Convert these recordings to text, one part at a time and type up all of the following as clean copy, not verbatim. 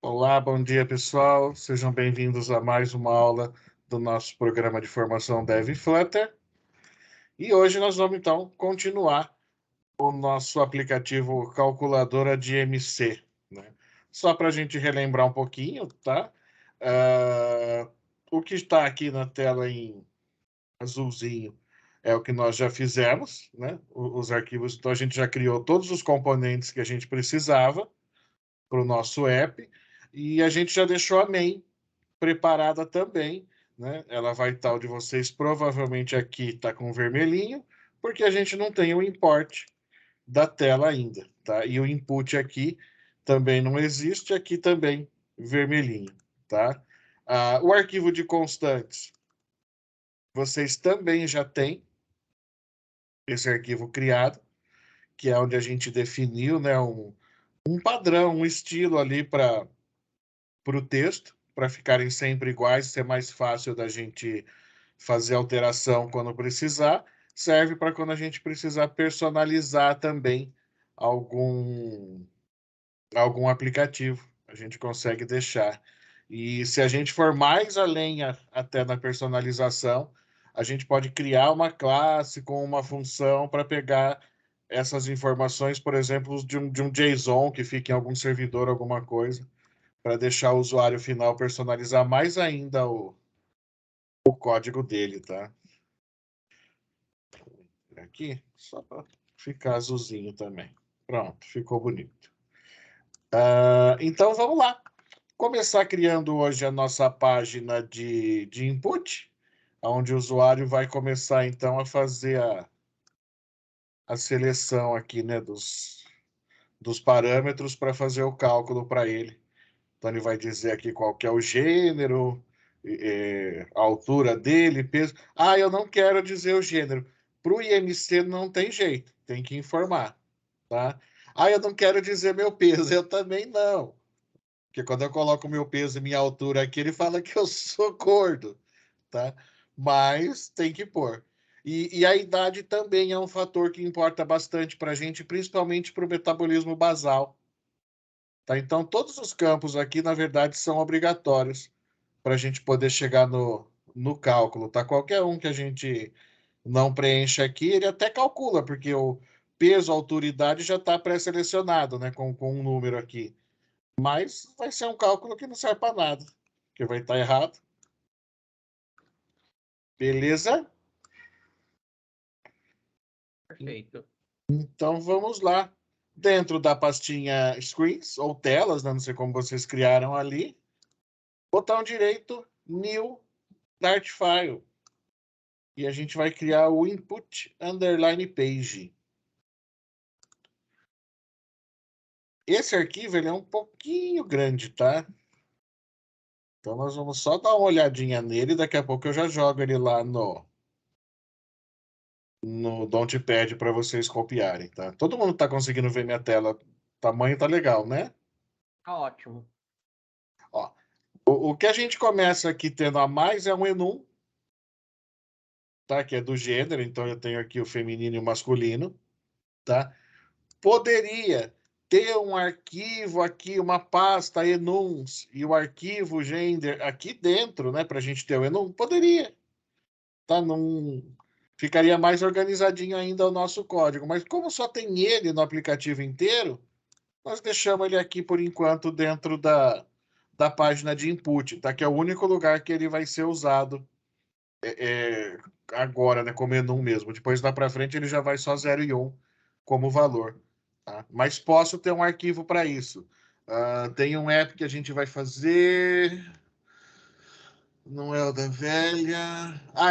Olá, bom dia pessoal, sejam bem-vindos a mais uma aula do nosso programa de formação Dev Flutter. E hoje nós vamos então continuar o nosso aplicativo calculadora de MC, né? Só para a gente relembrar um pouquinho, tá? O que está aqui na tela em azulzinho é o que nós já fizemos, né? Os arquivos, então a gente já criou todos os componentes que a gente precisava para o nosso app e a gente já deixou a main preparada também, né? Ela vai estar onde vocês provavelmente aqui está com vermelhinho, porque a gente não tem o import da tela ainda, tá? E o input aqui também não existe, aqui também vermelhinho, tá? O arquivo de constantes, vocês também já têm esse arquivo criado, que é onde a gente definiu, né, um padrão, um estilo ali para o texto, para ficarem sempre iguais, ser mais fácil da gente fazer alteração quando precisar, serve para quando a gente precisar personalizar também algum, algum aplicativo. A gente consegue deixar. E se a gente for mais além até na personalização, a gente pode criar uma classe com uma função para pegar essas informações, por exemplo, de um JSON que fica em algum servidor, alguma coisa, para deixar o usuário final personalizar mais ainda o código dele, tá? Aqui, só para ficar azulzinho também. Pronto, ficou bonito. Então vamos lá. Começar criando hoje a nossa página de input, onde o usuário vai começar então a fazer a seleção aqui, né, dos parâmetros para fazer o cálculo para ele. Então ele vai dizer aqui qual que é o gênero, a altura dele, peso. Eu não quero dizer o gênero. Para o IMC não tem jeito, tem que informar, tá? Eu não quero dizer meu peso, eu também não. Porque quando eu coloco meu peso e minha altura aqui, ele fala que eu sou gordo, tá? Mas tem que pôr. E a idade também é um fator que importa bastante para a gente, principalmente para o metabolismo basal. Tá? Então, todos os campos aqui, na verdade, são obrigatórios para a gente poder chegar no cálculo. Tá? Qualquer um que a gente não preenche aqui, ele até calcula, porque o peso, altura e idade já está pré-selecionado, né? Com um número aqui. Mas vai ser um cálculo que não serve para nada, que vai estar errado. Beleza? Perfeito. Então vamos lá. Dentro da pastinha Screens, ou telas, né? Não sei como vocês criaram ali, botão direito, New Dart File. E a gente vai criar o input underline page. Esse arquivo ele é um pouquinho grande, tá? Então nós vamos só dar uma olhadinha nele, daqui a pouco eu já jogo ele lá no Notepad para vocês copiarem, tá? Todo mundo está conseguindo ver minha tela. O tamanho tá legal, né? Tá ótimo. Ó, o que a gente começa aqui tendo a mais é um enum, tá? Que é do gênero, então eu tenho aqui o feminino e o masculino, tá? Poderia ter um arquivo aqui, uma pasta enums e o arquivo gender aqui dentro, né? Para a gente ter o enum? Poderia, tá? Não ficaria mais organizadinho ainda o nosso código, mas como só tem ele no aplicativo inteiro, nós deixamos ele aqui por enquanto dentro da página de input, tá? Que é o único lugar que ele vai ser usado agora, né? Como enum mesmo. Depois lá para frente ele já vai só 0 e 1 como valor, tá? Mas posso ter um arquivo para isso. Tem um app que a gente vai fazer. Não é o da velha.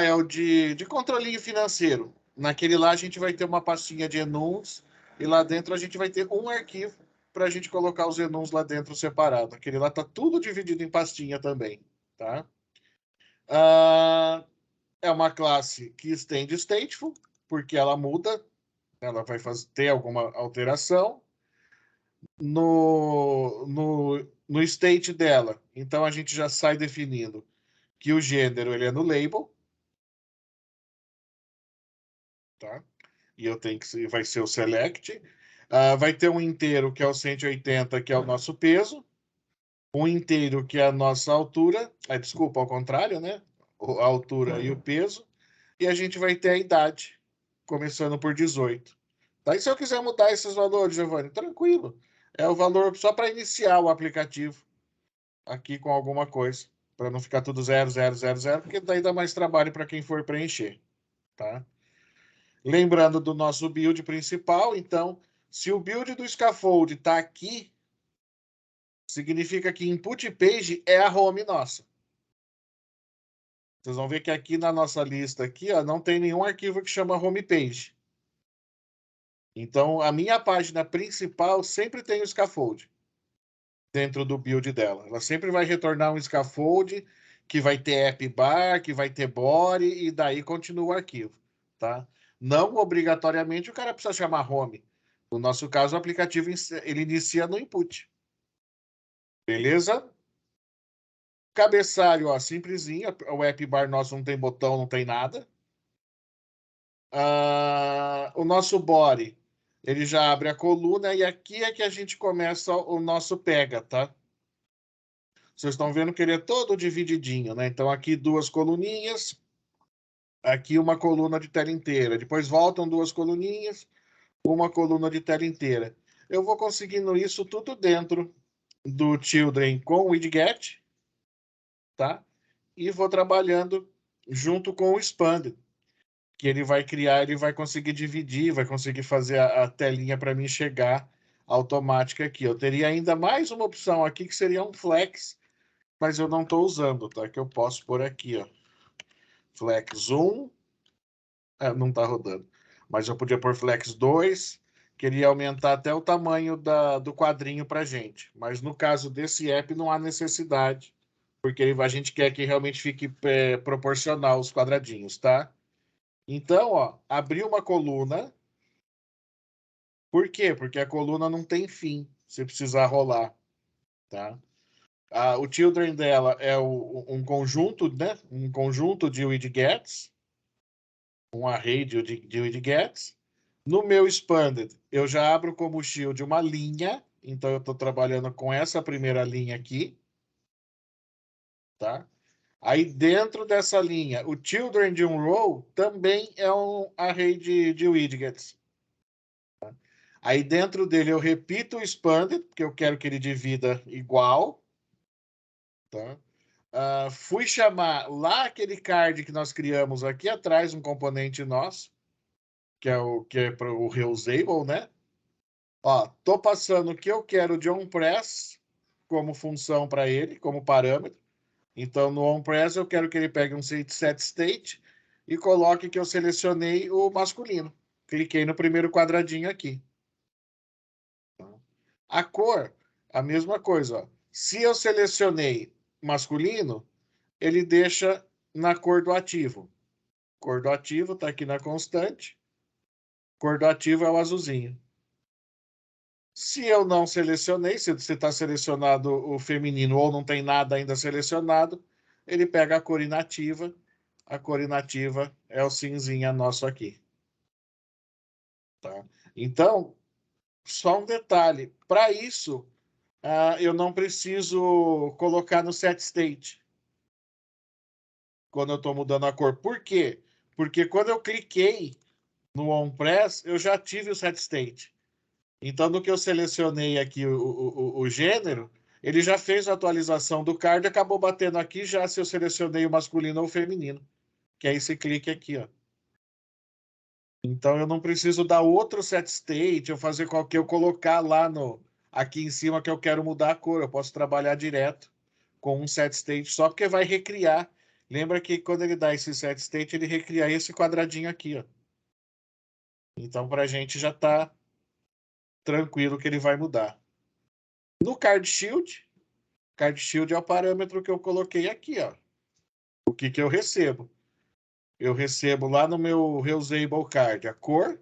É o de controlinho financeiro. Naquele lá a gente vai ter uma pastinha de enums e lá dentro a gente vai ter um arquivo para a gente colocar os enums lá dentro separado. Aquele lá tá tudo dividido em pastinha também, tá? Ah, é uma classe que estende stateful, porque ela muda, ela vai ter alguma alteração no state dela. Então a gente já sai definindo que o gênero ele é no label, tá? E eu tenho que vai ser o select. Vai ter um inteiro que é o 180, que é o nosso peso, um inteiro, que é a nossa altura, desculpa, ao contrário, né? A altura e o peso, e a gente vai ter a idade, começando por 18. Daí, se eu quiser mudar esses valores, Giovanni, tranquilo. É o valor só para iniciar o aplicativo aqui com alguma coisa, para não ficar tudo 0, 0, 0, 0, porque daí dá mais trabalho para quem for preencher, tá? Lembrando do nosso build principal, então, se o build do scaffold está aqui, significa que input page é a home nossa. Vocês vão ver que aqui na nossa lista aqui, ó, não tem nenhum arquivo que chama homepage. Então, a minha página principal sempre tem o scaffold dentro do build dela. Ela sempre vai retornar um scaffold que vai ter app bar, que vai ter body, e daí continua o arquivo, tá? Não obrigatoriamente o cara precisa chamar home. No nosso caso, o aplicativo ele inicia no input. Beleza? Cabeçalho, ó, simplesinho. O app bar nosso não tem botão, não tem nada. O nosso body, ele já abre a coluna e aqui é que a gente começa o nosso pega, tá? Vocês estão vendo que ele é todo divididinho, né? Então aqui duas coluninhas, aqui uma coluna de tela inteira. Depois voltam duas coluninhas, uma coluna de tela inteira. Eu vou conseguindo isso tudo dentro do Children com o widget, tá? E vou trabalhando junto com o Expand, que ele vai criar, ele vai conseguir dividir, vai conseguir fazer a telinha para mim chegar automática aqui. Eu teria ainda mais uma opção aqui, que seria um flex, mas eu não estou usando, tá? Que eu posso pôr aqui, ó. Flex 1, não está rodando. Mas eu podia pôr flex 2, queria aumentar até o tamanho do quadrinho para gente. Mas no caso desse app não há necessidade, porque a gente quer que realmente fique proporcional os quadradinhos, tá? Então, ó, abri uma coluna. Por quê? Porque a coluna não tem fim, se precisar rolar, tá? O children dela é um conjunto, né? Um conjunto de widgets, um array de widgets. No meu expanded, eu já abro como shield uma linha, então eu estou trabalhando com essa primeira linha aqui, tá? Aí dentro dessa linha, o children de um row também é um array de widgets. Aí dentro dele eu repito o expanded, porque eu quero que ele divida igual, tá? Fui chamar lá aquele card que nós criamos aqui atrás, um componente nosso, que é para o reusable, né? Ó, tô passando o que eu quero de onPress como função para ele, como parâmetro. Então, no onPress eu quero que ele pegue um setState e coloque que eu selecionei o masculino. Cliquei no primeiro quadradinho aqui. A cor, a mesma coisa. Ó. Se eu selecionei masculino, ele deixa na cor do ativo. Cor do ativo está aqui na constante. Cor do ativo é o azulzinho. Se eu não selecionei, se você está selecionado o feminino ou não tem nada ainda selecionado, ele pega a cor inativa. A cor inativa é o cinzinha nosso aqui. Tá? Então, só um detalhe. Para isso, eu não preciso colocar no set state quando eu estou mudando a cor. Por quê? Porque quando eu cliquei no onPress, eu já tive o set state. Então, no que eu selecionei aqui o gênero, ele já fez a atualização do card e acabou batendo aqui já se eu selecionei o masculino ou o feminino. Que é esse clique aqui, ó. Então, eu não preciso dar outro set state, eu fazer qualquer, eu colocar lá aqui em cima que eu quero mudar a cor. Eu posso trabalhar direto com um set state só porque vai recriar. Lembra que quando ele dá esse set state, ele recria esse quadradinho aqui, ó. Então, para a gente já está tranquilo que ele vai mudar. No Card Shield é o parâmetro que eu coloquei aqui, ó. O que eu recebo? Eu recebo lá no meu Reusable Card a cor,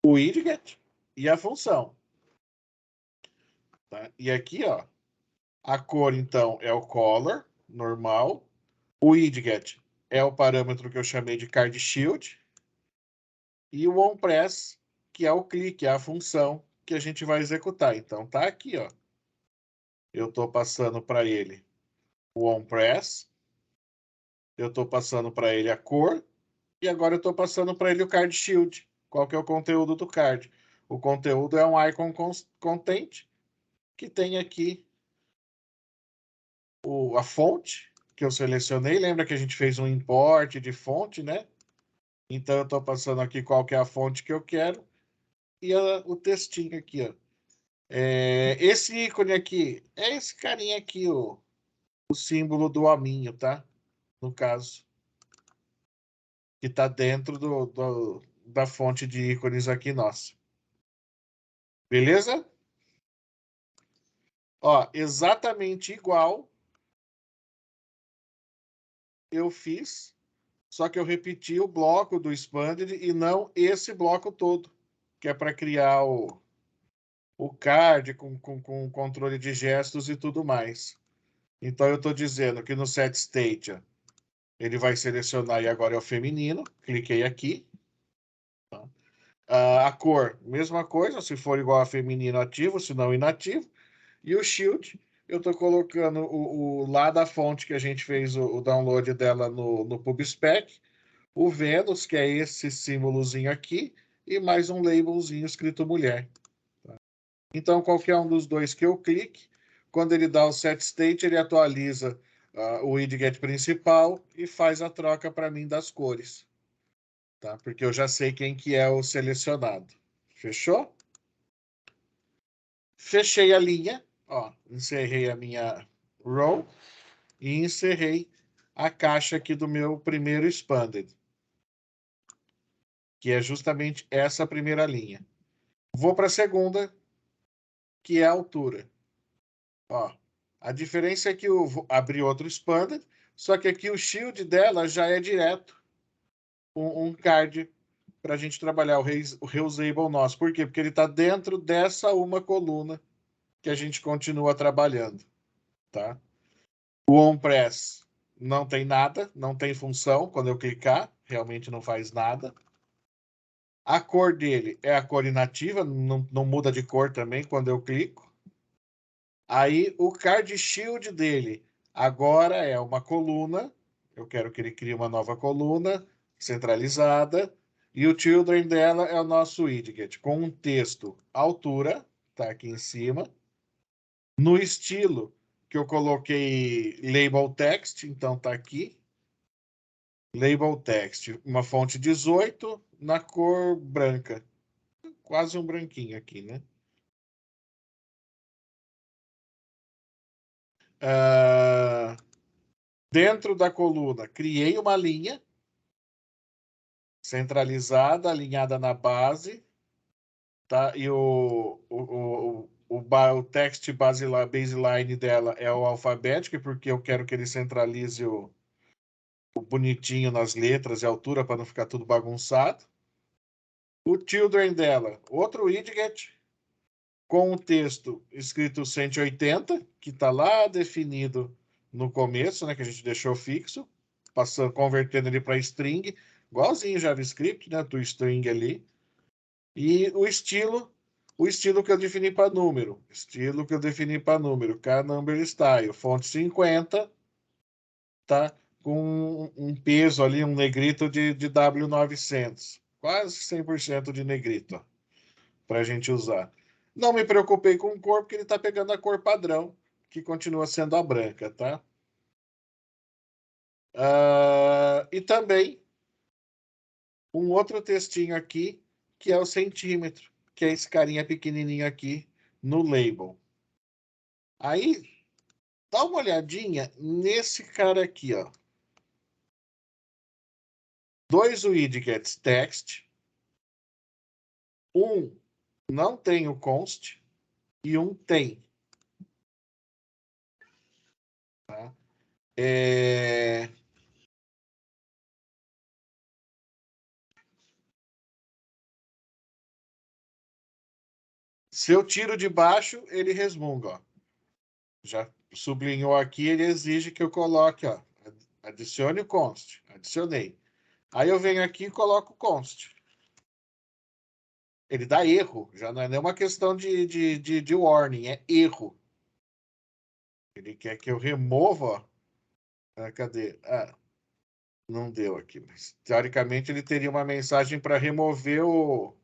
o widget e a função. Tá? E aqui, ó, a cor, então, é o color, normal. O widget é o parâmetro que eu chamei de Card Shield. E o onPress, que é o clique, é a função que a gente vai executar. Então, tá aqui, ó. eu estou passando para ele o on-press, eu estou passando para ele a cor, e agora eu estou passando para ele o card shield. Qual que é o conteúdo do card? O conteúdo é um icon content, que tem aqui a fonte que eu selecionei. Lembra que a gente fez um import de fonte, né? Então eu estou passando aqui qual que é a fonte que eu quero e o textinho aqui, ó. Esse ícone aqui é esse carinha aqui, o símbolo do hominho, tá? No caso, que está dentro da fonte de ícones aqui nossa. Beleza? Ó, exatamente igual eu fiz, só que eu repeti o bloco do Expanded e não esse bloco todo, que é para criar o card com controle de gestos e tudo mais. Então, eu estou dizendo que no Set State, ele vai selecionar e agora é o feminino. Cliquei aqui. Tá? A cor, mesma coisa, se for igual a feminino, ativo, se não inativo. E o Shield, eu estou colocando lá da fonte que a gente fez o download dela no PubSpec, o Venus, que é esse símbolozinho aqui, e mais um labelzinho escrito mulher. Tá? Então, qualquer um dos dois que eu clique, quando ele dá o set state, ele atualiza o widget principal e faz a troca para mim das cores. Tá? Porque eu já sei quem que é o selecionado. Fechou? Fechei a linha, ó, encerrei a minha row e encerrei a caixa aqui do meu primeiro expanded, que é justamente essa primeira linha. Vou para a segunda, que é a altura. Ó, a diferença é que eu vou abrir outro expanded, só que aqui o shield dela já é direto um card para a gente trabalhar o reusable nosso. Por quê? Porque ele está dentro dessa uma coluna que a gente continua trabalhando, tá? O on-press não tem nada, não tem função. Quando eu clicar, realmente não faz nada. A cor dele é a cor inativa, não muda de cor também quando eu clico. Aí o card shield dele agora é uma coluna. Eu quero que ele crie uma nova coluna centralizada. E o children dela é o nosso widget com um texto altura, tá aqui em cima. No estilo que eu coloquei label text, então tá aqui. Label text, uma fonte 18 na cor branca. Quase um branquinho aqui, né? Dentro da coluna, criei uma linha centralizada, alinhada na base, tá? E o text baseline dela é o alfabético, porque eu quero que ele centralize o bonitinho nas letras e altura para não ficar tudo bagunçado. O children dela, outro widget com o texto escrito 180, que está lá definido no começo, né, que a gente deixou fixo, passando, convertendo ele para string, igualzinho JavaScript, né, do string ali. E o estilo que eu defini para número, number style, fonte 50, tá? Com um peso ali, um negrito de W900, quase 100% de negrito, para a gente usar. Não me preocupei com cor, porque ele está pegando a cor padrão, que continua sendo a branca, tá? E também um outro textinho aqui, que é o centímetro, que é esse carinha pequenininho aqui no label. Aí, dá uma olhadinha nesse cara aqui, ó. Dois widgets text, um não tem o const e um tem. Tá? Se eu tiro de baixo, ele resmunga, ó. Já sublinhou aqui, ele exige que eu coloque, ó, adicione o const. Adicionei. Aí eu venho aqui e coloco o const. Ele dá erro, já não é nenhuma questão de warning, é erro. Ele quer que eu remova, ó. Ah, cadê? Ah, não deu aqui. Mas, teoricamente, ele teria uma mensagem para remover o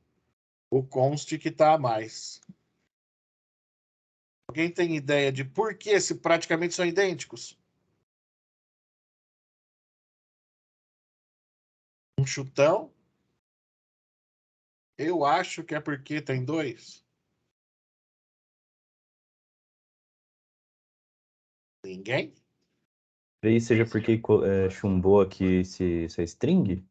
const que está a mais. Alguém tem ideia de por que se praticamente são idênticos? Um chutão? Eu acho que é porque tem dois. Ninguém? Talvez seja porque chumbou aqui essa string?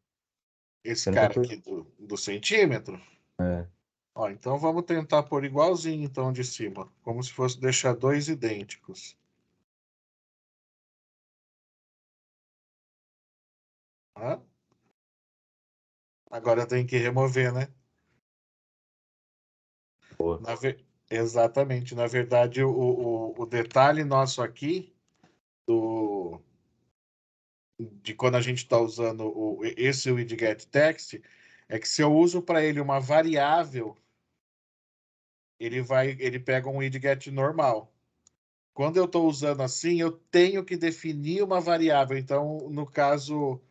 Esse Eu nunca cara aqui do centímetro? É. Ó, então vamos tentar pôr igualzinho então de cima, como se fosse deixar dois idênticos. Hã? Agora tem que remover, né? Boa. Exatamente. Na verdade, o detalhe nosso aqui de quando a gente está usando esse widget text é que se eu uso para ele uma variável, ele pega um widget normal. Quando eu estou usando assim, eu tenho que definir uma variável. Então, no caso,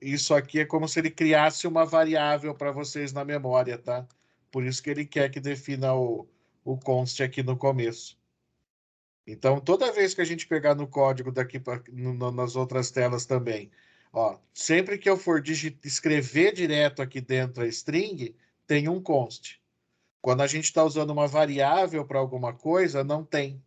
isso aqui é como se ele criasse uma variável para vocês na memória, tá? Por isso que ele quer que defina o const aqui no começo. Então, toda vez que a gente pegar no código daqui nas outras telas também, ó, sempre que eu for escrever direto aqui dentro a string, tem um const. Quando a gente está usando uma variável para alguma coisa, não tem.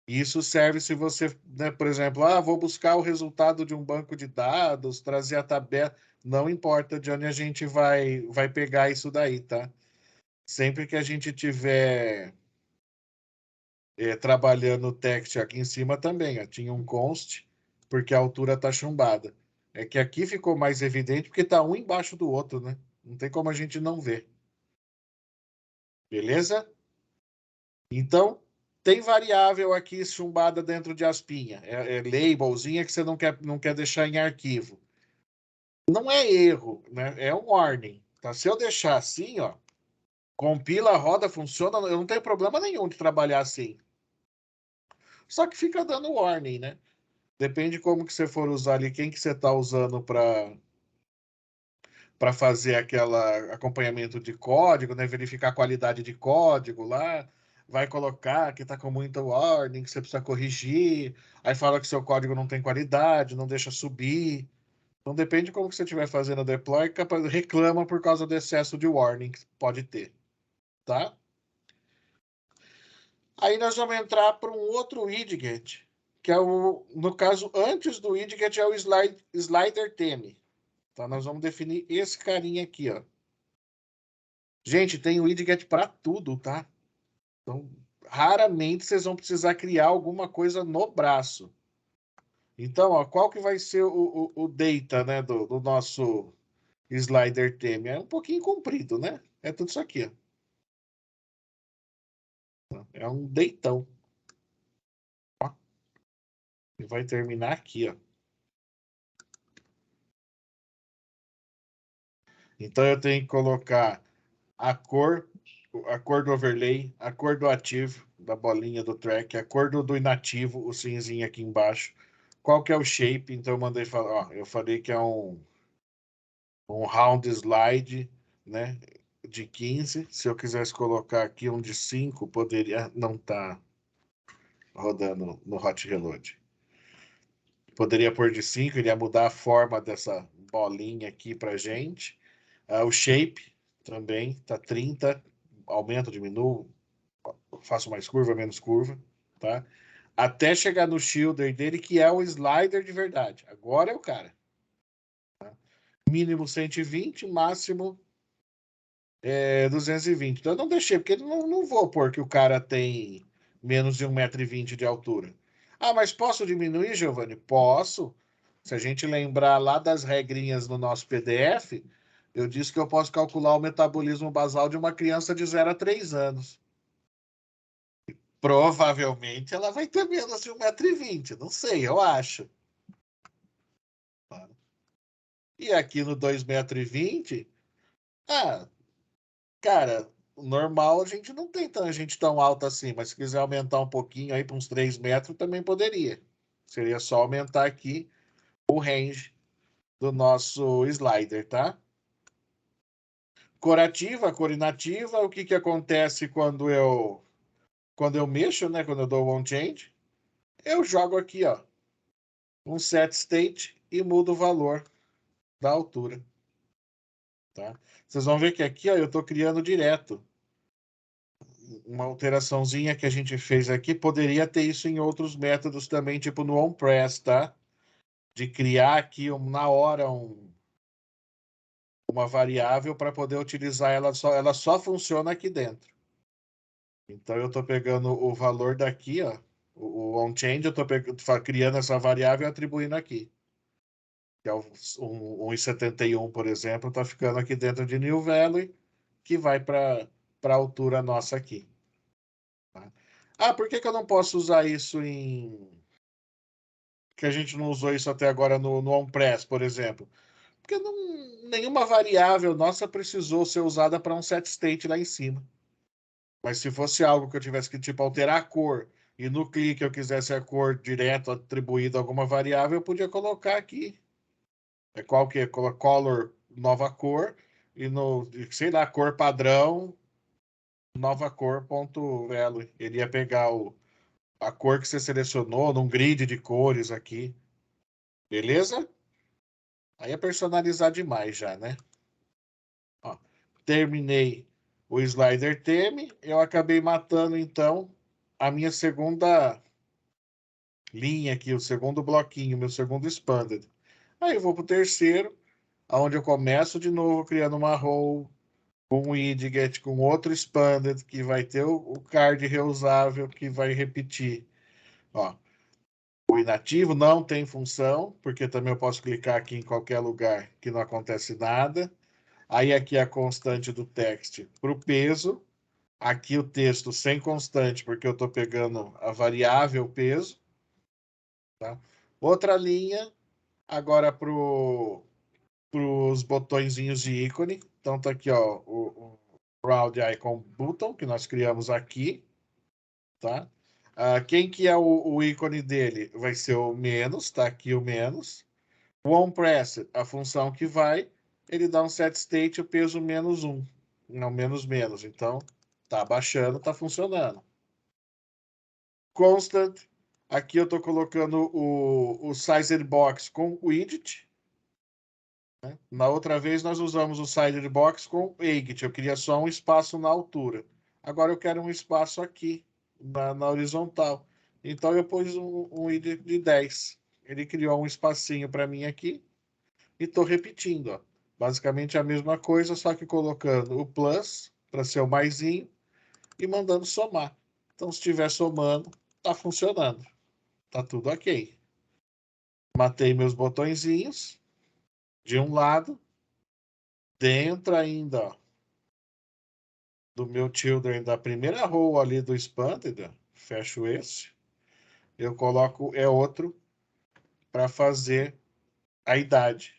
Isso serve se você, né, por exemplo, vou buscar o resultado de um banco de dados, trazer a tabela. Não importa de onde a gente vai pegar isso daí, tá? Sempre que a gente tiver trabalhando o text aqui em cima também, ó, tinha um const, porque a altura tá chumbada. É que aqui ficou mais evidente porque tá um embaixo do outro, né? Não tem como a gente não ver. Beleza? Então, tem variável aqui chumbada dentro de aspinha. É labelzinha que você não quer deixar em arquivo. Não é erro, né? É um warning. Tá? Se eu deixar assim, ó, compila, roda, funciona, eu não tenho problema nenhum de trabalhar assim. Só que fica dando warning, né? Depende como que você for usar ali, quem que você está usando para fazer aquela acompanhamento de código, né? Verificar a qualidade de código lá, vai colocar que está com muita warning, que você precisa corrigir, aí fala que seu código não tem qualidade, não deixa subir. Então depende de como que você estiver fazendo o deploy, reclama por causa do excesso de warning que pode ter, tá? Aí nós vamos entrar para um outro widget, que é no caso, antes do widget é o slider theme. Tá? Nós vamos definir esse carinha aqui, ó. Gente, tem widget para tudo, tá? Então, raramente vocês vão precisar criar alguma coisa no braço. Então, ó, qual que vai ser o data, né, do nosso slider theme? É um pouquinho comprido, né? É tudo isso aqui, ó. É um deitão. Ó. E vai terminar aqui, ó. Então, eu tenho que colocar a cor do overlay, a cor do ativo, da bolinha do track, a cor do inativo, o cinzinho aqui embaixo. Qual que é o shape? Então eu mandei falar, ó, eu falei que é um round slide, né, de 15. Se eu quisesse colocar aqui um de 5, poderia, não tá rodando no hot reload. Poderia pôr de 5, ele ia mudar a forma dessa bolinha aqui pra gente. O shape também tá 30, aumento, diminuo, faço mais curva, menos curva, tá? Até chegar no shielder dele, que é o slider de verdade. Agora é o cara. Tá? Mínimo 120, máximo 220. Então eu não deixei, porque não vou pôr que o cara tem menos de 1,20 m de altura. Ah, mas posso diminuir, Giovanni? Posso. Se a gente lembrar lá das regrinhas no nosso PDF, eu disse que eu posso calcular o metabolismo basal de uma criança de 0 a 3 anos. Provavelmente ela vai ter menos de 1,20 m. Não sei, eu acho. E aqui no 2,20 m, cara, normal a gente não tem tangente tão alta assim, mas se quiser aumentar um pouquinho aí para uns 3 metros, também poderia. Seria só aumentar aqui o range do nosso slider, tá? Cor ativa, cor inativa, o que acontece quando eu mexo, né? Quando eu dou o on change, eu jogo aqui, ó, um set state e mudo o valor da altura, tá? Vocês vão ver que aqui, ó, eu estou criando direto. Uma alteraçãozinha que a gente fez aqui, poderia ter isso em outros métodos também, tipo no onPress, tá? De criar aqui na hora uma variável para poder utilizar ela só funciona aqui dentro. Então eu estou pegando o valor daqui, ó, o onChange, eu estou criando essa variável e atribuindo aqui. Que é o 1,71, por exemplo, está ficando aqui dentro de New Value, que vai para a altura nossa aqui. Tá? Ah, por que eu não posso usar isso que a gente não usou isso até agora no onPress, por exemplo? Porque nenhuma variável nossa precisou ser usada para um set state lá em cima. Mas se fosse algo que eu tivesse que tipo alterar a cor e no clique eu quisesse a cor direto atribuída a alguma variável, eu podia colocar aqui. É qual que é? Color, nova cor, e no, sei lá, cor padrão, nova cor, ponto value. Ele ia pegar a cor que você selecionou num grid de cores aqui. Beleza? Aí é personalizar demais já, né? Ó, terminei o slider theme. Eu acabei matando, então, a minha segunda linha aqui, o segundo bloquinho, meu segundo expanded. Aí eu vou para o terceiro, onde eu começo de novo criando uma row com um widget, com outro expanded, que vai ter o card reusável, que vai repetir. Ó, o inativo não tem função, porque também eu posso clicar aqui em qualquer lugar que não acontece nada. Aí aqui a constante do text para o peso. Aqui o texto sem constante, porque eu estou pegando a variável peso. Tá? Outra linha, agora para os botõezinhos de ícone. Então tá aqui, ó, o Round Icon Button, que nós criamos aqui. Tá? Quem que é o ícone dele? Vai ser o menos, tá aqui o menos. O onPress, a função que vai, ele dá um set state, o peso menos 1. Não, menos menos. Então, tá baixando, tá funcionando. Constant, aqui eu estou colocando o Sized Box com widget. Né? Na outra vez nós usamos o Sized Box com Eigit. Eu queria só um espaço na altura. Agora eu quero um espaço aqui, na horizontal. Então eu pus um widget de 10. Ele criou um espacinho para mim aqui. E estou repetindo. Ó. Basicamente a mesma coisa, só que colocando o plus para ser o maisinho e mandando somar. Então, se estiver somando, está funcionando. Tá tudo ok. Matei meus botõezinhos de um lado. Dentro ainda, ó, do meu children da primeira row ali do expanded, ó, fecho esse. Eu coloco outro para fazer a idade,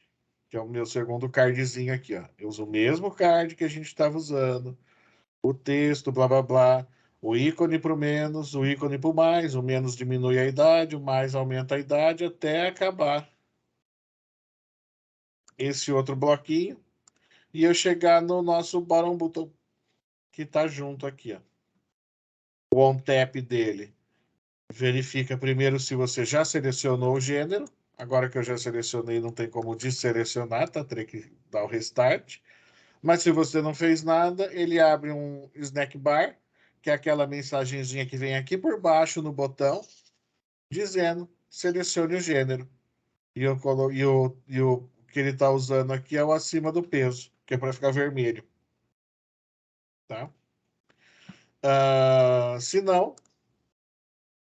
que é o meu segundo cardzinho aqui, ó. Eu uso o mesmo card que a gente estava usando, o texto, blá blá blá, o ícone para o menos, o ícone para o mais, o menos diminui a idade, o mais aumenta a idade até acabar esse outro bloquinho e eu chegar no nosso bottom button que está junto aqui, ó. O on-tap dele verifica primeiro se você já selecionou o gênero. Agora que eu já selecionei, não tem como desselecionar, tá? Terei que dar o restart. Mas se você não fez nada, ele abre um snack bar, que é aquela mensagenzinha que vem aqui por baixo no botão, dizendo selecione o gênero. E o que ele está usando aqui é o acima do peso, que é para ficar vermelho. Tá? Se não,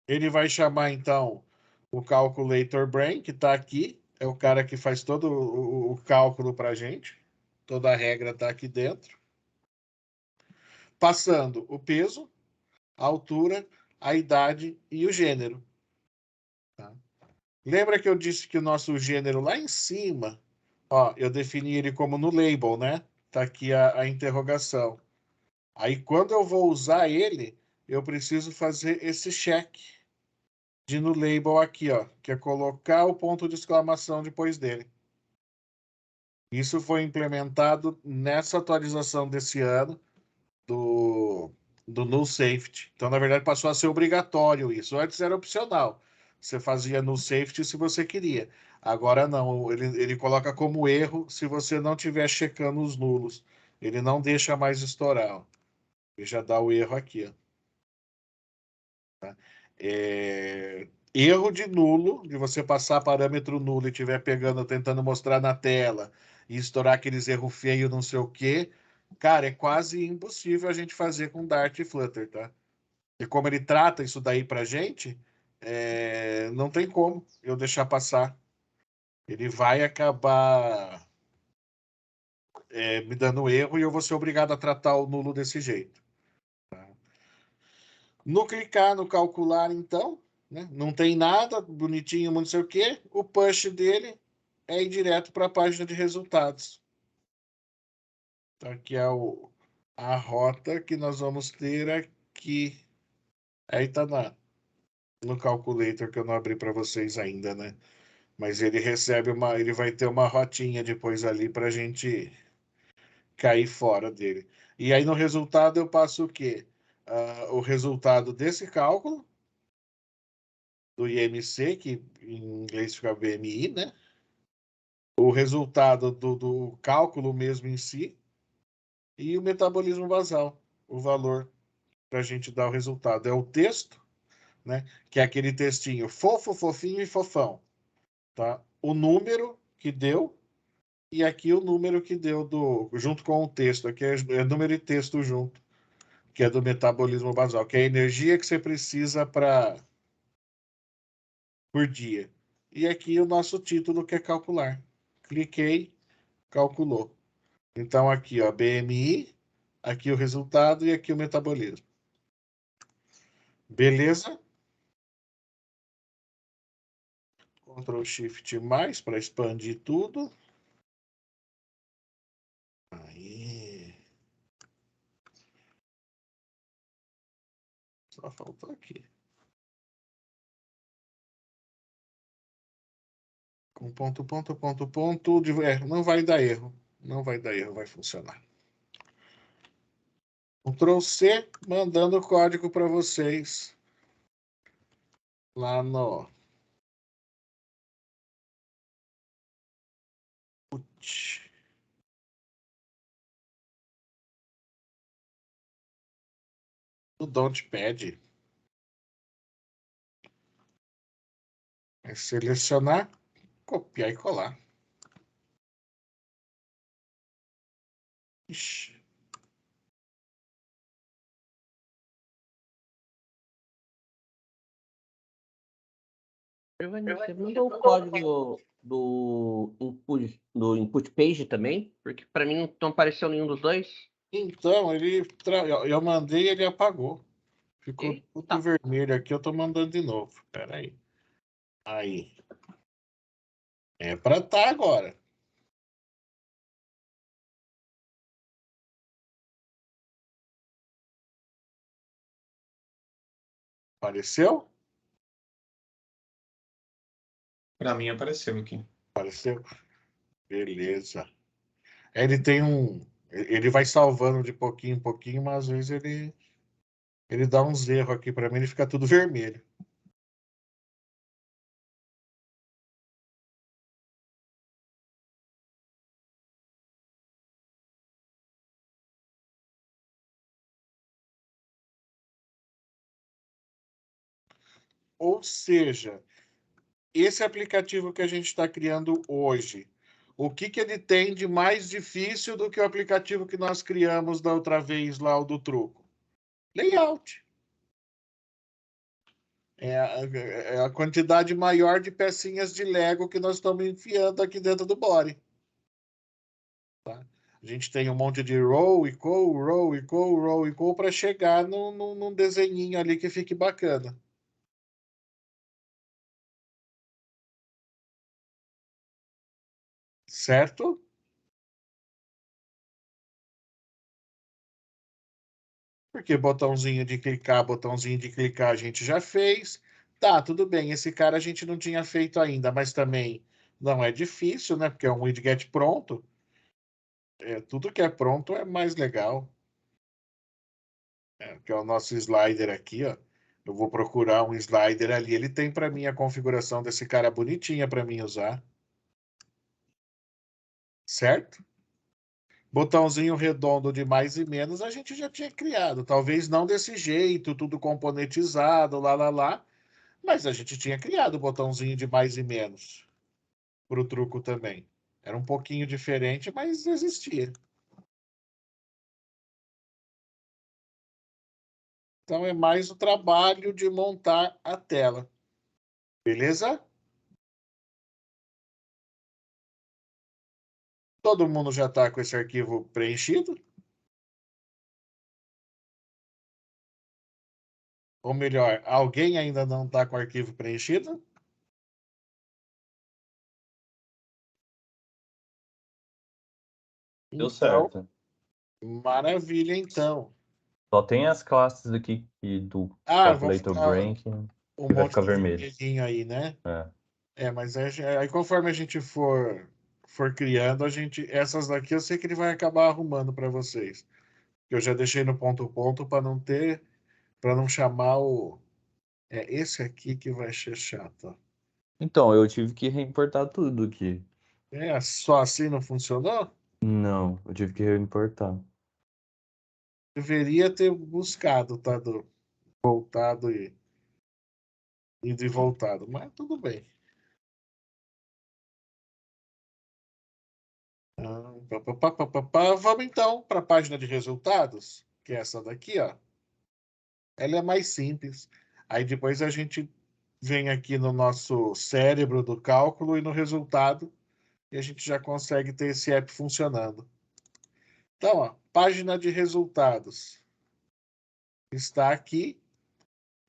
ele vai chamar então o Calculator Brain, que está aqui, é o cara que faz todo o cálculo para a gente. Toda a regra está aqui dentro. Passando o peso, a altura, a idade e o gênero. Tá? Lembra que eu disse que o nosso gênero lá em cima, ó, eu defini ele como no label, né? Tá aqui a interrogação. Aí, quando eu vou usar ele, eu preciso fazer esse check de no label aqui, ó, que é colocar o ponto de exclamação depois dele. Isso foi implementado nessa atualização desse ano do null safety. Então, na verdade, passou a ser obrigatório isso. Antes era opcional. Você fazia null safety se você queria. Agora não, ele coloca como erro se você não estiver checando os nulos. Ele não deixa mais estourar. Ó. Ele já dá o erro aqui. Ó. Tá? Erro de nulo, de você passar parâmetro nulo e estiver pegando, tentando mostrar na tela e estourar aqueles erros feios, não sei o quê. Cara, é quase impossível a gente fazer com Dart e Flutter, tá? E como ele trata isso daí pra gente, não tem como eu deixar passar. Ele vai acabar me dando erro e eu vou ser obrigado a tratar o nulo desse jeito. Tá? No clicar, no calcular, então, né, não tem nada, bonitinho, não sei o quê. O push dele é ir direto para a página de resultados. Tá? Que é a rota que nós vamos ter aqui. Aí está no calculator que eu não abri para vocês ainda, né? Mas ele ele vai ter uma rotinha depois ali para a gente cair fora dele. E aí no resultado eu passo o quê? O resultado desse cálculo, do IMC, que em inglês fica BMI, né? O resultado do cálculo mesmo em si e o metabolismo basal, o valor para a gente dar o resultado. É o texto, né? Que é aquele textinho fofo, fofinho e fofão. Tá? O número que deu e aqui o número que deu junto com o texto. Aqui é número e texto junto, que é do metabolismo basal, que é a energia que você precisa por dia. E aqui o nosso título que é calcular. Cliquei, calculou. Então aqui, ó, BMI, aqui o resultado e aqui o metabolismo. Beleza? Ctrl Shift mais para expandir tudo. Aí. Só faltou aqui. Com ponto, ponto, ponto, ponto. Não vai dar erro. Não vai dar erro, vai funcionar. Ctrl C, mandando o código para vocês lá no Notepad. É selecionar, copiar e colar. Ixi. Giovanni, você mandou o código do input page também? Porque para mim não apareceu nenhum dos dois. Então, eu mandei e ele apagou. Ficou tudo vermelho aqui, eu tô mandando de novo. Espera aí. Aí. É para estar agora. Apareceu? Para mim apareceu aqui. Apareceu. Beleza. Ele tem um. Ele vai salvando de pouquinho em pouquinho, mas às vezes ele dá uns erros aqui para mim, ele fica tudo vermelho. Ou seja, esse aplicativo que a gente está criando hoje, o que ele tem de mais difícil do que o aplicativo que nós criamos da outra vez lá, o do truco? Layout. É a quantidade maior de pecinhas de Lego que nós estamos enfiando aqui dentro do body. Tá? A gente tem um monte de row e call para chegar num desenhinho ali que fique bacana. Certo? Porque botãozinho de clicar a gente já fez. Tá, tudo bem, esse cara a gente não tinha feito ainda, mas também não é difícil, né? Porque é um widget pronto. Tudo que é pronto é mais legal. Que é o nosso slider aqui, ó. Eu vou procurar um slider ali. Ele tem para mim a configuração desse cara bonitinha para mim usar. Certo? Botãozinho redondo de mais e menos a gente já tinha criado. Talvez não desse jeito, tudo componentizado, lá. Mas a gente tinha criado o botãozinho de mais e menos para o truco também. Era um pouquinho diferente, mas existia. Então é mais o trabalho de montar a tela. Beleza? Todo mundo já está com esse arquivo preenchido? Ou melhor, alguém ainda não está com o arquivo preenchido? Deu Então, certo. maravilha, então. Só tem as classes aqui do Vão Calculator ficar Break um que vai monte ficar de vermelho. vermelhinho aí, né? É. Mas aí conforme a gente for criando, essas daqui eu sei que ele vai acabar arrumando para vocês. Eu já deixei no ponto para não chamar o. É esse aqui que vai ser chato. Ó. Então, eu tive que reimportar tudo aqui. Só assim não funcionou? Não, eu tive que reimportar. Deveria ter buscado, tá? Voltado e ido e voltado, mas tudo bem. Vamos então para a página de resultados, que é essa daqui, ó. Ela é mais simples. Aí depois a gente vem aqui no nosso cérebro do cálculo e no resultado, e a gente já consegue ter esse app funcionando. Então, ó, página de resultados está aqui.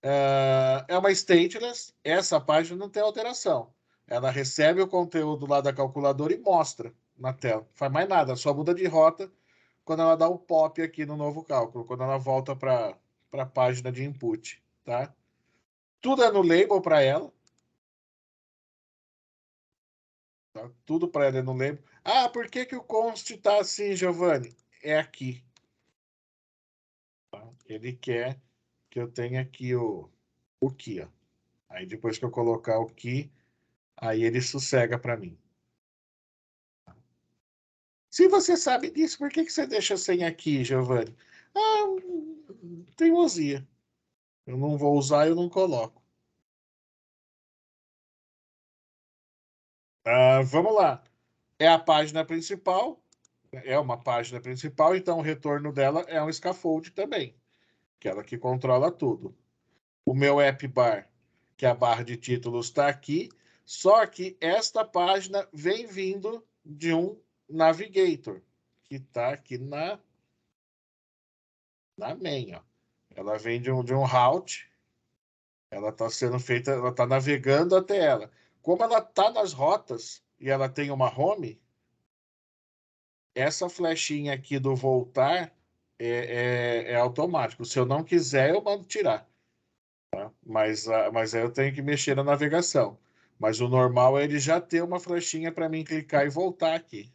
É uma stateless. Essa página não tem alteração. Ela recebe o conteúdo lá da calculadora e mostra na tela. Não faz mais nada, só muda de rota quando ela dá o pop aqui no novo cálculo, quando ela volta para a página de input, tá? Tudo é no label para ela. Tá? Tudo para ela é no label. Por que o const está assim, Giovanni? É aqui. Tá? Ele quer que eu tenha aqui o key. Ó. Aí depois que eu colocar o key, aí ele sossega para mim. Se você sabe disso, por que você deixa sem aqui, Giovanni? Teimosia. Eu não vou usar, eu não coloco. Vamos lá. É a página principal. É uma página principal, então o retorno dela é um scaffold também. Aquela que controla tudo. O meu app bar, que é a barra de títulos, está aqui. Só que esta página vem vindo de um navigator, que está aqui na main. Ó. Ela vem de um route. Ela está sendo feita, ela está navegando até ela. Como ela está nas rotas e ela tem uma home, essa flechinha aqui do voltar é automático. Se eu não quiser, eu mando tirar. Tá? Mas aí eu tenho que mexer na navegação. Mas o normal é ele já ter uma flechinha para mim clicar e voltar aqui.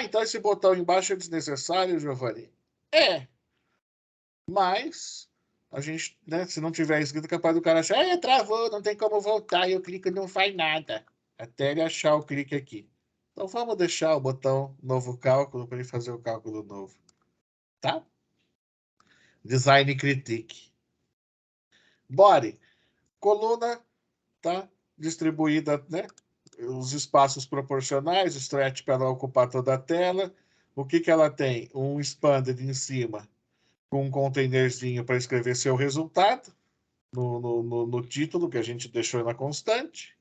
Então esse botão embaixo é desnecessário, Giovanni? Mas a gente, né, se não tiver escrito, é capaz do cara achar, travou, não tem como voltar, e eu clico e não faz nada. Até ele achar o clique aqui. Então vamos deixar o botão novo cálculo para ele fazer o cálculo novo. Tá? Design Critique. Body. Coluna, tá? Distribuída, né? Os espaços proporcionais, o stretch para ela ocupar toda a tela. O que ela tem? Um expanded em cima com um containerzinho para escrever seu resultado no título que a gente deixou na constante.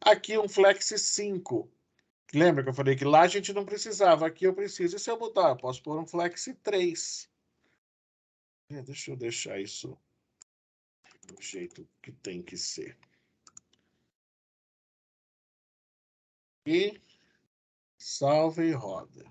Aqui um Flex 5. Lembra que eu falei que lá a gente não precisava? Aqui eu preciso. E se eu mudar? Eu posso pôr um Flex 3. Deixa eu deixar isso do jeito que tem que ser. E salve e roda.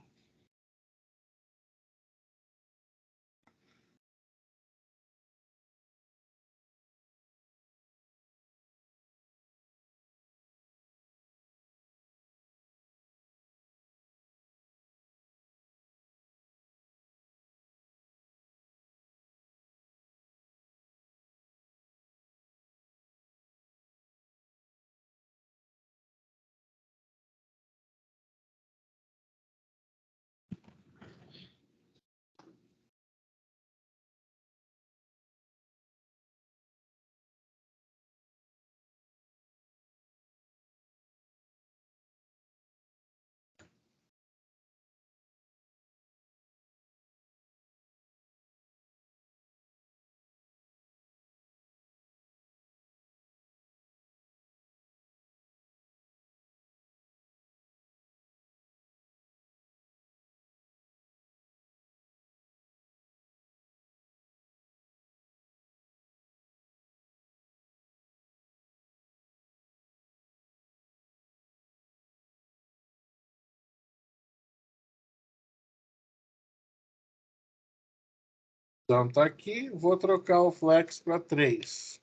Então tá aqui, vou trocar o flex para 3.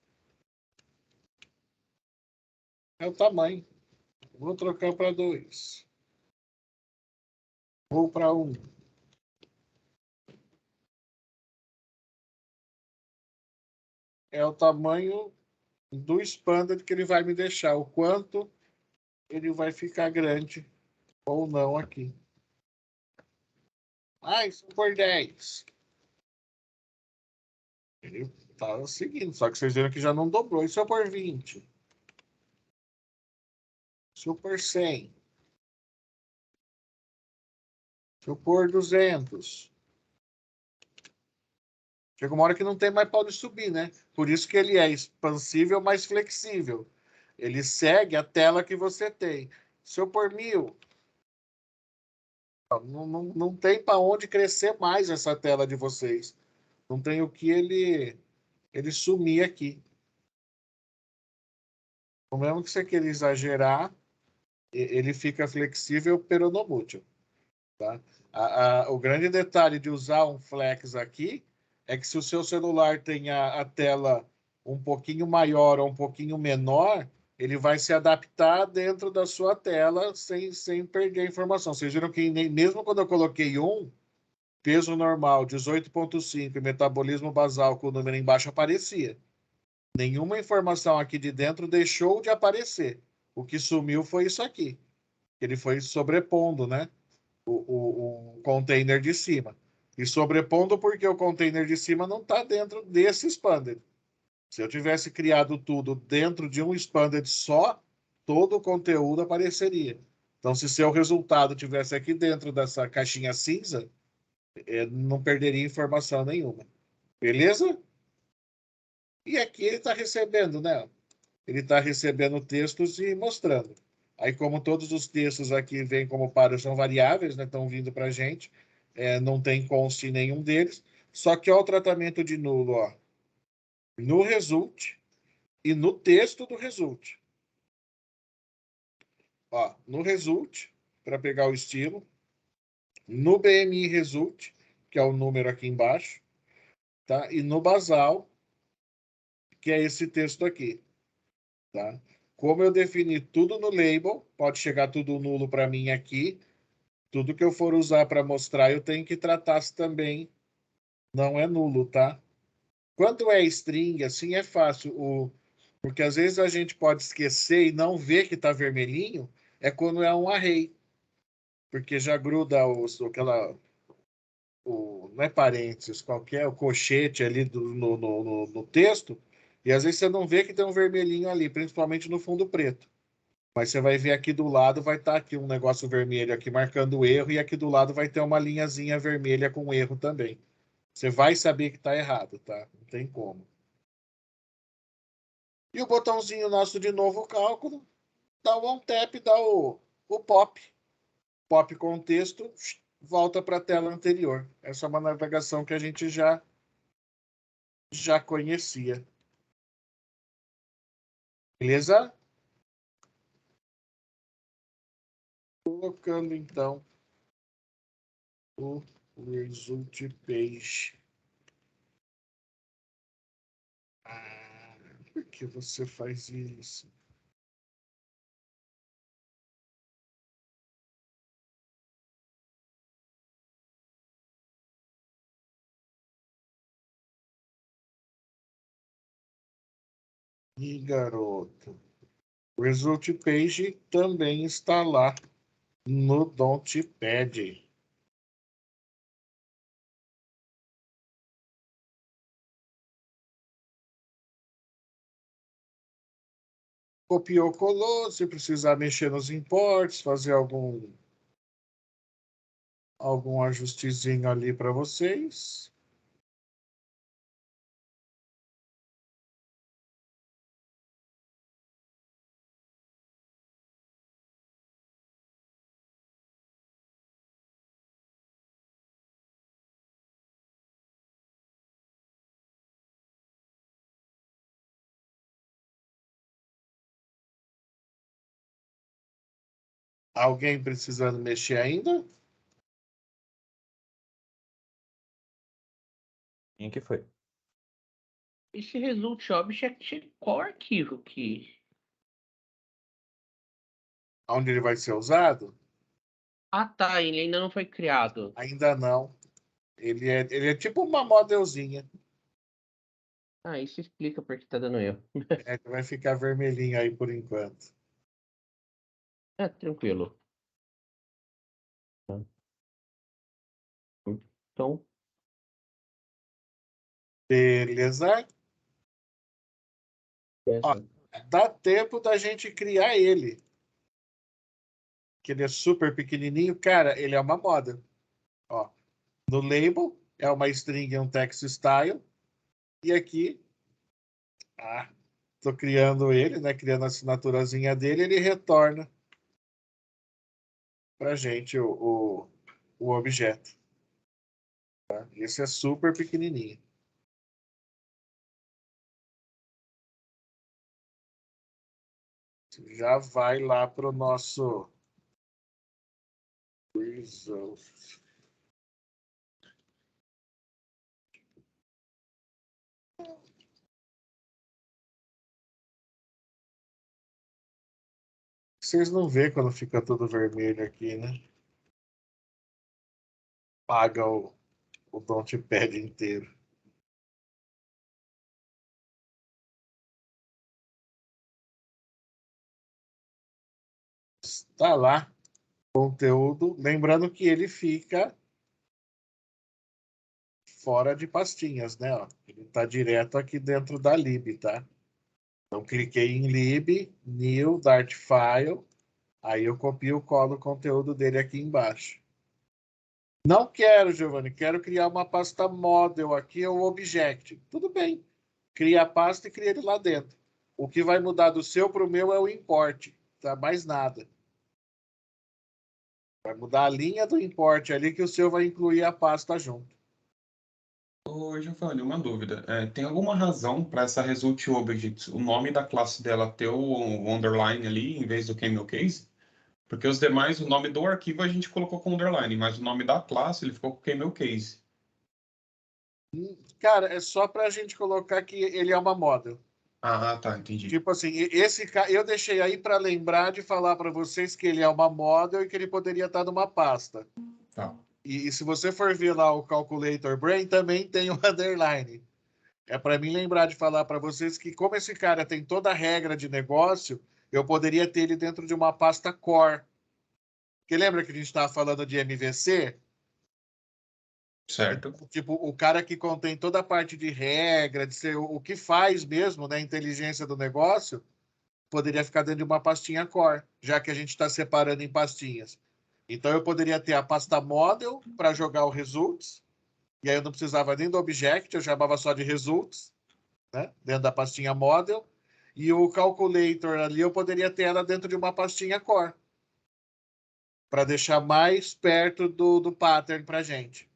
É o tamanho. Vou trocar para 2. Vou para 1. É o tamanho do expander que ele vai me deixar. O quanto ele vai ficar grande ou não aqui. Isso por 10. Ele tá seguindo, só que vocês viram que já não dobrou. E se eu por 20? Se eu por 100? Se eu por 200? Chega uma hora que não tem mais para onde subir, né? Por isso que ele é expansível, mas flexível. Ele segue a tela que você tem. Se eu por 1000, não tem para onde crescer mais essa tela de vocês. Não tem o que ele sumir aqui. O mesmo que você queira exagerar, ele fica flexível peronomútil. Tá? O grande detalhe de usar um flex aqui é que se o seu celular tem a tela um pouquinho maior ou um pouquinho menor, ele vai se adaptar dentro da sua tela sem perder a informação. Vocês viram que mesmo quando eu coloquei peso normal 18,5 e metabolismo basal com o número embaixo aparecia. Nenhuma informação aqui de dentro deixou de aparecer. O que sumiu foi isso aqui. Ele foi sobrepondo, né? O container de cima. E sobrepondo porque o container de cima não está dentro desse expander. Se eu tivesse criado tudo dentro de um expander só, todo o conteúdo apareceria. Então, se seu resultado tivesse aqui dentro dessa caixinha cinza, não perderia informação nenhuma. Beleza? E aqui ele está recebendo, né? Ele está recebendo textos e mostrando. Aí, como todos os textos aqui vêm como pares são variáveis, né, estão vindo para a gente, não tem const em nenhum deles. Só que olha o tratamento de nulo, ó, no result e no texto do result. Ó, no result, para pegar o estilo, no BMI result, que é o número aqui embaixo, tá? E no basal, que é esse texto aqui, tá? Como eu defini tudo no label, pode chegar tudo nulo para mim aqui. Tudo que eu for usar para mostrar, eu tenho que tratar se também não é nulo, tá? Quando é string, assim é fácil, porque às vezes a gente pode esquecer e não ver que está vermelhinho, é quando é um array, porque já gruda não é parênteses, qualquer o colchete ali no texto, e às vezes você não vê que tem um vermelhinho ali, principalmente no fundo preto. Mas você vai ver aqui do lado, vai estar aqui um negócio vermelho aqui marcando o erro, e aqui do lado vai ter uma linhazinha vermelha com erro também. Você vai saber que está errado, tá? Não tem como. E o botãozinho nosso de novo cálculo, dá o OnTap, dá o pop. Pop com o texto, volta para a tela anterior. Essa é uma navegação que a gente já conhecia. Beleza? Colocando, então, o result page. Por que você faz isso? Ih, garoto. O result page também está lá no Notepad. Copiou, colou. Se precisar mexer nos imports, fazer algum ajustezinho ali para vocês. Alguém precisando mexer ainda? Quem que foi? Esse result object, qual arquivo que... Onde ele vai ser usado? Ah, tá, ele ainda não foi criado. Ainda não. Ele é tipo uma modelzinha. Ah, isso explica por que tá dando erro. É, que vai ficar vermelhinho aí por enquanto. É, tranquilo. Então, Beleza? Ó, dá tempo da gente criar ele. Que ele é super pequenininho. Cara, ele é uma moda. Ó, no label é uma string e um text style. E aqui, tô criando ele, né? Criando a assinaturazinha dele. Ele retorna pra gente o objeto. Tá? Esse é super pequenininho. Já vai lá para o nosso result. Vocês não vê quando fica tudo vermelho aqui, né? Paga o Notepad inteiro. Está lá. Conteúdo. Lembrando que ele fica fora de pastinhas, né? Ó, ele está direto aqui dentro da lib, tá? Então, cliquei em lib, new, dart file. Aí eu copio e colo o conteúdo dele aqui embaixo. Não quero, Giovanni, quero criar uma pasta model aqui, ou object. Tudo bem. Cria a pasta e cria ele lá dentro. O que vai mudar do seu para o meu é o import, tá? Mais nada. Vai mudar a linha do import ali que o seu vai incluir a pasta junto. Ô, Giovanni, uma dúvida. Tem alguma razão para essa result object, o nome da classe dela ter o underline ali em vez do camel case? Porque os demais, o nome do arquivo a gente colocou com underline, mas o nome da classe ele ficou com camel case. Cara, é só para a gente colocar que ele é uma model. Ah, tá, entendi. Tipo assim, eu deixei aí para lembrar de falar para vocês que ele é uma model e que ele poderia estar numa pasta. Tá. E se você for ver lá o Calculator Brain, também tem o underline. É para mim lembrar de falar para vocês que, como esse cara tem toda a regra de negócio, eu poderia ter ele dentro de uma pasta core. Porque lembra que a gente estava falando de MVC? Certo. Tipo, o cara que contém toda a parte de regra, de ser o que faz mesmo, né, a inteligência do negócio, poderia ficar dentro de uma pastinha core, já que a gente está separando em pastinhas. Então, eu poderia ter a pasta model para jogar o results, e aí eu não precisava nem do object, eu chamava só de results, né, dentro da pastinha model, e o calculator ali eu poderia ter ela dentro de uma pastinha core, para deixar mais perto do pattern para a gente.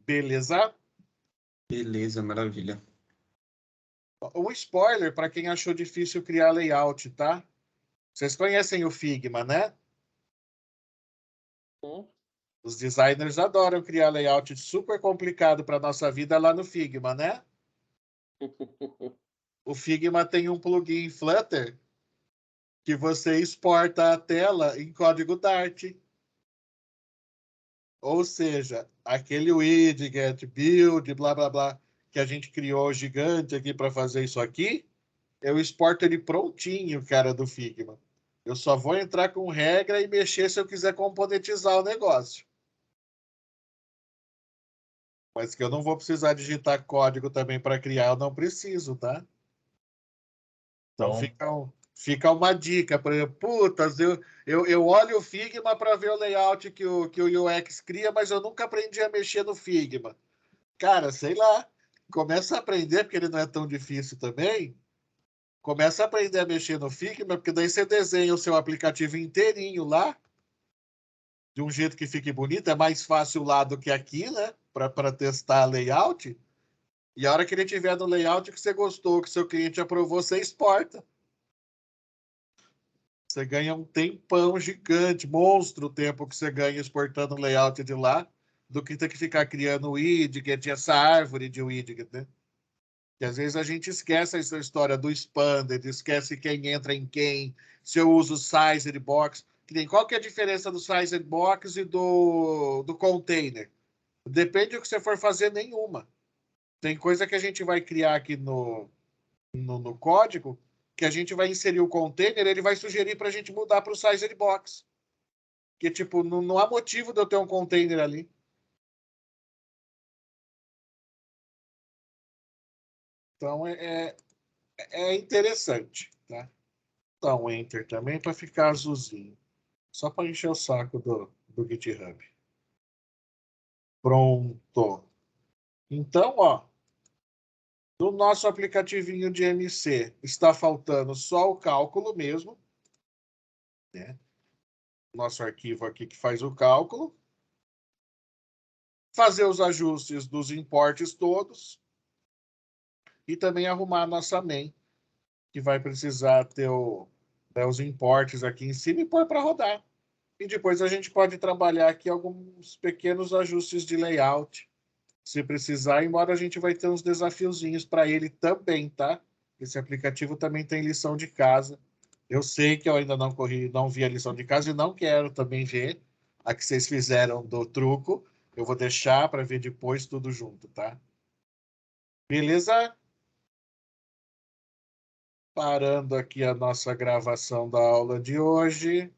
Beleza? Beleza, maravilha. Um spoiler para quem achou difícil criar layout, tá? Vocês conhecem o Figma, né? Os designers adoram criar layout super complicado para nossa vida lá no Figma, né? O Figma tem um plugin Flutter que você exporta a tela em código Dart. Ou seja, aquele widget, build, blá blá blá, que a gente criou gigante aqui para fazer isso aqui, eu exporto ele prontinho, cara, do Figma. Eu só vou entrar com regra e mexer se eu quiser componentizar o negócio. Mas que eu não vou precisar digitar código também para criar, eu não preciso, tá? Então fica uma dica. Por exemplo, putas, eu olho o Figma para ver o layout que o UX cria, mas eu nunca aprendi a mexer no Figma. Cara, sei lá. Começa a aprender, porque ele não é tão difícil também. Começa a aprender a mexer no Figma, porque daí você desenha o seu aplicativo inteirinho lá, de um jeito que fique bonito. É mais fácil lá do que aqui, né? Para testar layout. E a hora que ele tiver no layout que você gostou, que seu cliente aprovou, você exporta. Você ganha um tempão gigante, monstro o tempo que você ganha exportando o layout de lá, do que ter que ficar criando o widget, essa árvore de widget, né? Que às vezes a gente esquece essa história do Expanded, esquece quem entra em quem, se eu uso o Sized Box. Qual que é a diferença do Sized Box e do container? Depende do que você for fazer, nenhuma. Tem coisa que a gente vai criar aqui no código, que a gente vai inserir o container, ele vai sugerir para a gente mudar para o Sized Box. Que, tipo, não há motivo de eu ter um container ali. Então, é interessante, tá? Dá um Enter também para ficar azulzinho. Só para encher o saco do GitHub. Pronto. Então, ó, no nosso aplicativinho de MC, está faltando só o cálculo mesmo, né? Nosso arquivo aqui que faz o cálculo. Fazer os ajustes dos importes todos. E também arrumar a nossa main, que vai precisar ter os importes aqui em cima e pôr para rodar. E depois a gente pode trabalhar aqui alguns pequenos ajustes de layout, se precisar, embora a gente vai ter uns desafiozinhos para ele também, tá? Esse aplicativo também tem lição de casa. Eu sei que eu ainda não vi a lição de casa e não quero também ver a que vocês fizeram do truco. Eu vou deixar para ver depois tudo junto, tá? Beleza? Parando aqui a nossa gravação da aula de hoje.